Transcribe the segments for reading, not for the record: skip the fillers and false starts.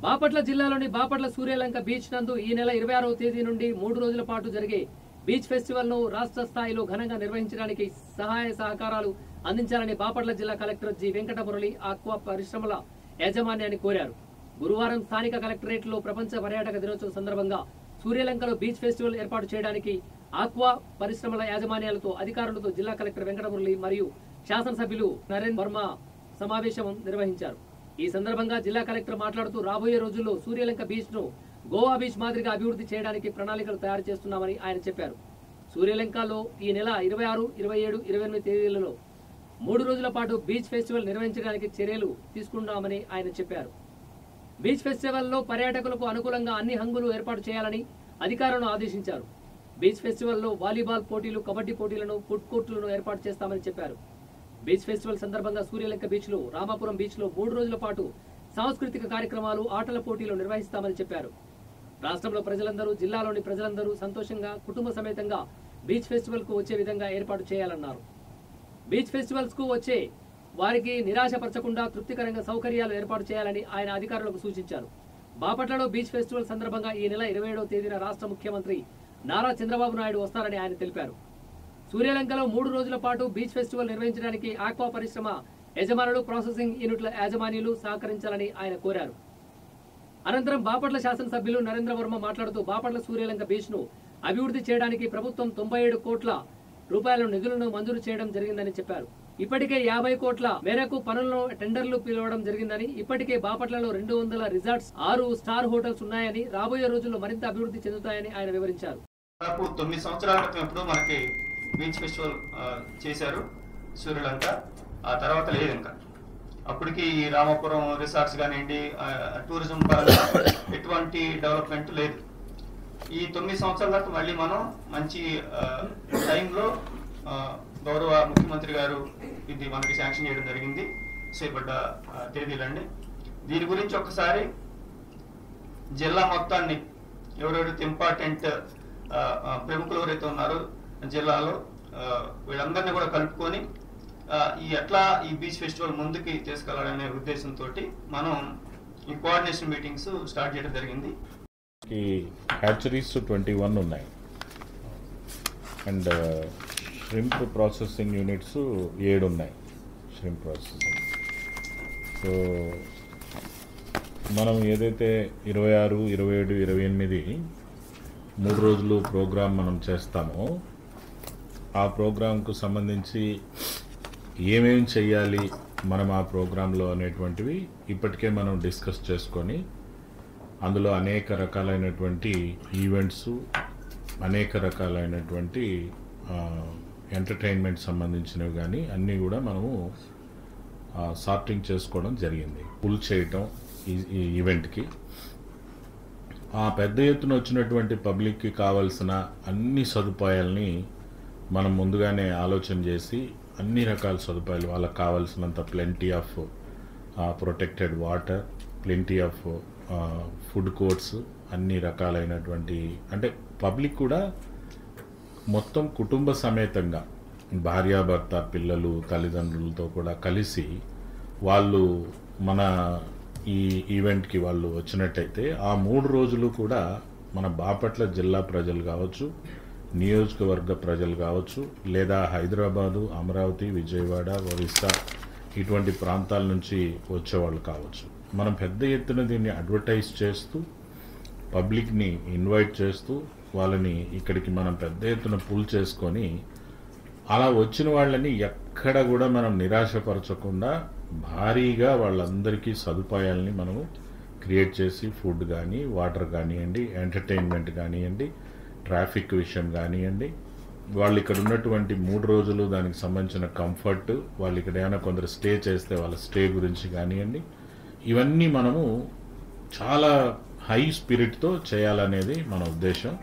బాపట్ల జిల్లాలోని బాపట్ల సూర్యలంక బీచ్ నందు ఈ నెల 26వ తేదీ నుండి 3 రోజుల పాటు జరిగే బీచ్ ఫెస్టివల్ ను రాష్ట్ర స్థాయిలో ఘనంగా నిర్వహించడానికి సహాయ సహకారాలు అందించాలని బాపట్ల జిల్లా కలెక్టర్ జి వెంకటమురళి ఆక్వా పరిశ్రమల యాజమాన్యాన్ని కోరారు. గురువారం స్థానిక కలెక్టరేట్ లో ప్రపంచ పర్యాటక దినోత్సవం సందర్భంగా సూర్యలంకలో బీచ్ ఫెస్టివల్ ఏర్పాటు చేయడానికి ఆక్వా పరిశ్రమల యాజమాన్యాలతో అధికారులతో జిల్లా కలెక్టర్ వెంకటమురళి మరియు శాసనసభ్యులు నరేంద్ర వర్మ సమావేశం నిర్వహించారు. ఈ సందర్భంగా జిల్లా కలెక్టర్ మాట్లాడుతూ రాబోయే రోజుల్లో సూర్యలంక బీచ్ ను గోవా బీచ్ మాదిరిగా అభివృద్ధి చేయడానికి ప్రణాళికలు తయారు చేస్తున్నామని ఆయన చెప్పారు. సూర్యలంకలో ఈ నెల 26, 27, 28 తేదీలలో 3 రోజుల పాటు బీచ్ ఫెస్టివల్ నిర్వహించడానికి చర్యలు తీసుకున్నామని ఆయన చెప్పారు. బీచ్ ఫెస్టివల్ లో పర్యాటకులకు అనుకూలంగా అన్ని హంగులు ఏర్పాటు చేయాలని అధికారులను ఆదేశించారు. బీచ్ ఫెస్టివల్ లో వాలీబాల్ పోటీలు, కబడ్డీ పోటీలను, ఫుడ్ కోర్టులను ఏర్పాటు చేస్తామని చెప్పారు. బీచ్ ఫెస్టివల్ సందర్భంగా సూర్యలంక బీచ్ లో, రామాపురం బీచ్ లో 3 రోజుల పాటు సాంస్కృతిక కార్యక్రమాలు, ఆటల పోటీలు నిర్వహిస్తామని చెప్పారు. రాష్ట్రంలో ప్రజలందరూ, జిల్లాలోని ప్రజలందరూ సంతోషంగా కుటుంబ సమేతంగా బీచ్ ఫెస్టివల్ కు వచ్చే విధంగా ఏర్పాటు చేయాలన్నారు. బీచ్ ఫెస్టివల్స్ కు వచ్చే వారికి నిరాశపరచకుండా తృప్తికరంగా సౌకర్యాలు ఏర్పాటు చేయాలని ఆయన అధికారులకు సూచించారు. బాపట్లలో బీచ్ ఫెస్టివల్ సందర్భంగా ఈ నెల 27వ తేదీన రాష్ట్ర ముఖ్యమంత్రి నారా చంద్రబాబు నాయుడు వస్తారని ఆయన తెలిపారు. సూర్యలంకలో 3 రోజుల పాటు బీచ్ ఫెస్టివల్ నిర్వహించడానికి ఆక్వా పరిశ్రమ యజమానులు, ప్రాసెసింగ్ యూనిట్ల యాజమాన్యులు సహకరించాలని ఆయన కోరారు. అనంతరం బాపట్ల శాసనసభ్యులు నరేంద్ర వర్మ మాట్లాడుతూ బాపట్ల సూర్యలంక బీచ్ ను అభివృద్ధి చేయడానికి ప్రభుత్వం 97 కోట్ల రూపాయల నిధులను మంజూరు చేయడం జరిగిందని చెప్పారు. ఇప్పటికే 50 కోట్ల మేరకు పనులను టెండర్లు పిలవడం జరిగిందని, ఇప్పటికే బాపట్లలో 200 రిసార్ట్స్, 6 స్టార్ హోటల్స్ ఉన్నాయని, రాబోయే రోజుల్లో మరింత అభివృద్ధి చెందుతాయని ఆయన వివరించారు. 9 సంవత్సరాల క్రితం ఎప్పుడు మనకి బీచ్ ఫెస్టివల్ చేశారు సూర్యలంక. ఆ తర్వాత లేదు ఇంకా. అప్పటికి రామాపురం రిసార్ట్స్ కానివ్వండి, టూరిజం పరంగా ఎటువంటి డెవలప్మెంట్ లేదు. ఈ 9 సంవత్సరాల తర్వాత మళ్ళీ మనం మంచి టైంలో గౌరవ ముఖ్యమంత్రి గారు ఇది మనకి శాంక్షన్ చేయడం జరిగింది. చేపడ్డ తేదీలండి. దీని గురించి ఒకసారి జిల్లా మొత్తాన్ని ఎవరెవరైతే ఇంపార్టెంట్ ప్రముఖులు ఎవరైతే ఉన్నారో జిల్లాలో వీళ్ళందరినీ కూడా కలుపుకొని ఎట్లా ఈ బీచ్ ఫెస్టివల్ ముందుకి తీసుకెళ్లాలనే ఉద్దేశంతో మనం ఈ కోఆర్డినేషన్ మీటింగ్స్ స్టార్ట్ చేయడం జరిగింది. హ్యాచరీస్ 21 ఉన్నాయి అండ్ ష్రింప్ ప్రాసెసింగ్ యూనిట్స్ 7 ఉన్నాయి. Shrimp processing. సో మనం ఏదైతే 26, 27, 28 3 రోజులు ప్రోగ్రాం మనం చేస్తామో ఆ ప్రోగ్రాంకు సంబంధించి ఏమేమి చెయ్యాలి మనం ఆ ప్రోగ్రాంలో అనేటువంటివి ఇప్పటికే మనం డిస్కస్ చేసుకొని అందులో అనేక రకాలైనటువంటి ఈవెంట్స్, అనేక రకాలైనటువంటి ఎంటర్టైన్మెంట్ సంబంధించినవి కానీ అన్నీ కూడా మనము సార్టింగ్ చేసుకోవడం జరిగింది. పుల్ చేయటం ఈ ఈవెంట్కి ఆ పెద్ద ఎత్తున వచ్చినటువంటి పబ్లిక్కి కావాల్సిన అన్ని సదుపాయాలని మనం ముందుగానే ఆలోచన చేసి అన్ని రకాల సదుపాయాలు వాళ్ళకి కావాల్సినంత plenty of protected water, plenty of food courts, అన్ని రకాలైనటువంటి అంటే పబ్లిక్ కూడా మొత్తం కుటుంబ సమేతంగా భార్యాభర్త, పిల్లలు, తల్లిదండ్రులతో కూడా కలిసి వాళ్ళు మన ఈ ఈవెంట్కి వాళ్ళు వచ్చినట్టయితే ఆ 3 రోజులు కూడా మన బాపట్ల జిల్లా ప్రజలు కావచ్చు, నియోజకవర్గ ప్రజలు కావచ్చు, లేదా హైదరాబాదు, అమరావతి, విజయవాడ, ఒరిస్సా ఇటువంటి ప్రాంతాల నుంచి వచ్చేవాళ్ళు కావచ్చు. మనం పెద్ద ఎత్తున దీన్ని అడ్వర్టైజ్ చేస్తూ పబ్లిక్ని ఇన్వైట్ చేస్తూ వాళ్ళని ఇక్కడికి మనం పెద్ద ఎత్తున పుల్ చేసుకొని అలా వచ్చిన వాళ్ళని ఎక్కడ కూడా మనం నిరాశపరచకుండా భారీగా వాళ్ళందరికీ సదుపాయాలని మనము క్రియేట్ చేసి ఫుడ్ కానీ, వాటర్ కానివ్వండి, ఎంటర్టైన్మెంట్ కానివ్వండి, ట్రాఫిక్ విషయం కానివ్వండి, వాళ్ళు ఇక్కడ ఉన్నటువంటి 3 రోజులు దానికి సంబంధించిన కంఫర్ట్, వాళ్ళు ఇక్కడ ఏమైనా కొందరు స్టే చేస్తే వాళ్ళ స్టే గురించి కానివ్వండి, ఇవన్నీ మనము చాలా హై స్పిరిట్తో చేయాలనేది మన ఉద్దేశం.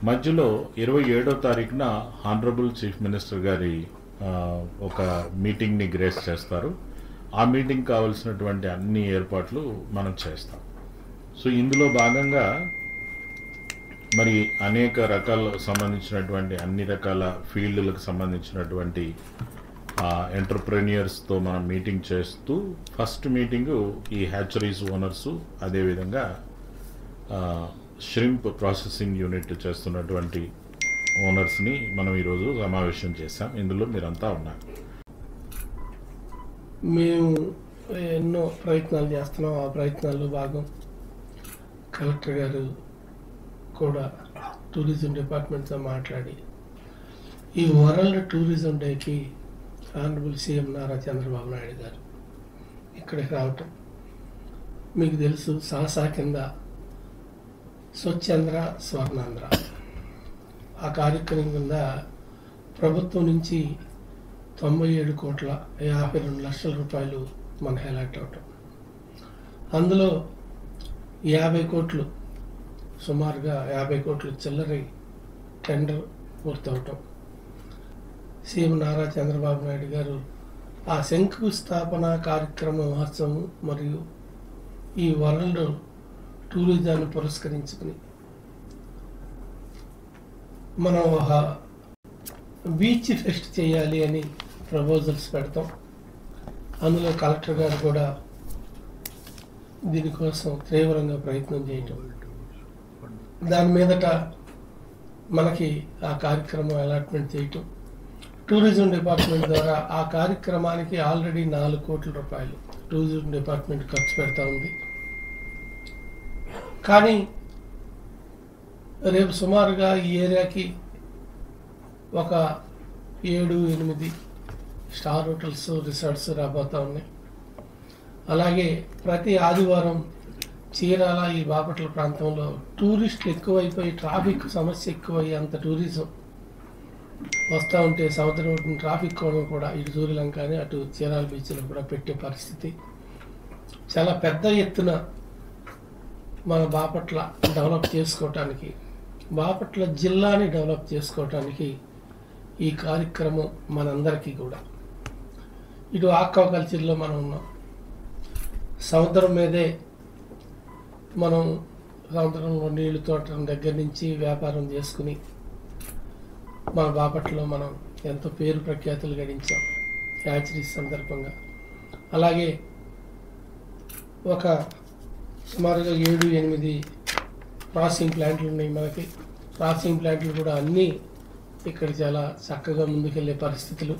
మధ్యలో 27వ తారీఖున హానరబుల్ చీఫ్ మినిస్టర్ గారి ఒక మీటింగ్ని గ్రేస్ చేస్తారు. ఆ మీటింగ్ కావాల్సినటువంటి అన్ని ఏర్పాట్లు మనం చేస్తాం. సో ఇందులో భాగంగా మరి అనేక రకాల సంబంధించినటువంటి అన్ని రకాల ఫీల్డ్లకు సంబంధించినటువంటి ఎంటర్ప్రెన్యూర్స్తో మనం మీటింగ్ చేస్తూ ఫస్ట్ మీటింగు ఈ హ్యాచరీస్ ఓనర్సు, అదేవిధంగా ష్రింప్ ప్రాసెసింగ్ యూనిట్ చేస్తున్నటువంటి ఓనర్స్ని మనం ఈరోజు సమావేశం చేశాం. ఇందులో మీరంతా ఉన్నారు. మేము ఎన్నో ప్రయత్నాలు చేస్తున్నాం. ఆ ప్రయత్నాల్లో భాగం కలెక్టర్ గారు కూడా టూరిజం డిపార్ట్మెంట్తో మాట్లాడి ఈ వరల్డ్ టూరిజం డేకి ఆనరబుల్ సీఎం నారా చంద్రబాబు నాయుడు గారు ఇక్కడికి రావటం, మీకు తెలుసు సాసా కింద స్వచ్ఛాంధ్ర స్వర్ణాంధ్ర ఆ కార్యక్రమం కింద ప్రభుత్వం నుంచి 97,52,00,000 రూపాయలు మనకు అలాట్ అవటం, అందులో 50 కోట్లు సుమారుగా 50 కోట్లు చిల్లర టెండర్ పూర్తవటం. సీఎం నారా చంద్రబాబు నాయుడు గారు ఆ శంకుస్థాపన కార్యక్రమ మహోత్సవం మరియు ఈ వరల్డ్ టూరిజాన్ని పురస్కరించుకుని మనం ఒక బీచ్ ఫెస్ట్ చేయాలి అని ప్రపోజల్స్ పెడతాం. అందులో కలెక్టర్ గారు కూడా దీనికోసం తీవ్రంగా ప్రయత్నం చేయటం, దాని మీదట మనకి ఆ కార్యక్రమం అలాట్మెంట్ చేయటం, టూరిజం డిపార్ట్మెంట్ ద్వారా ఆ కార్యక్రమానికి ఆల్రెడీ 4 కోట్ల రూపాయలు టూరిజం డిపార్ట్మెంట్ ఖర్చు పెడతా ఉంది. కానీ రేపు సుమారుగా ఈ ఏరియాకి ఒక 7-8 స్టార్ హోటల్స్, రిసార్ట్స్ రాబోతూ ఉన్నాయి. అలాగే ప్రతి ఆదివారం చీరాల ఈ బాపట్ల ప్రాంతంలో టూరిస్టులు ఎక్కువైపోయి ట్రాఫిక్ సమస్య ఎక్కువయ్యి అంత టూరిజం వస్తూ ఉంటే సముద్రం ఒడ్డున ట్రాఫిక్ కోణం కూడా ఇటు సూర్యలంక అని అటు చీరాల బీచ్లో కూడా పెట్టే పరిస్థితి. చాలా పెద్ద ఎత్తున మన బాపట్ల డెవలప్ చేసుకోవటానికి, బాపట్ల జిల్లాని డెవలప్ చేసుకోవటానికి ఈ కార్యక్రమం మనందరికీ కూడా. ఇటు ఆక్వాకల్చర్లో మనం ఉన్నాం, సముద్రం మీదే మనం సముద్రంలో నీళ్లు తోటం దగ్గర నుంచి వ్యాపారం చేసుకుని మన బాపట్లలో మనం ఎంతో పేరు ప్రఖ్యాతులు గడించాం హ్యాచరీస్ సందర్భంగా. అలాగే ఒక సుమారుగా 7-8 ప్రాసెసింగ్ ప్లాంట్లు ఉన్నాయి మనకి. ప్రాసెసింగ్ ప్లాంట్లు కూడా అన్నీ ఇక్కడ చాలా చక్కగా ముందుకెళ్ళే పరిస్థితులు.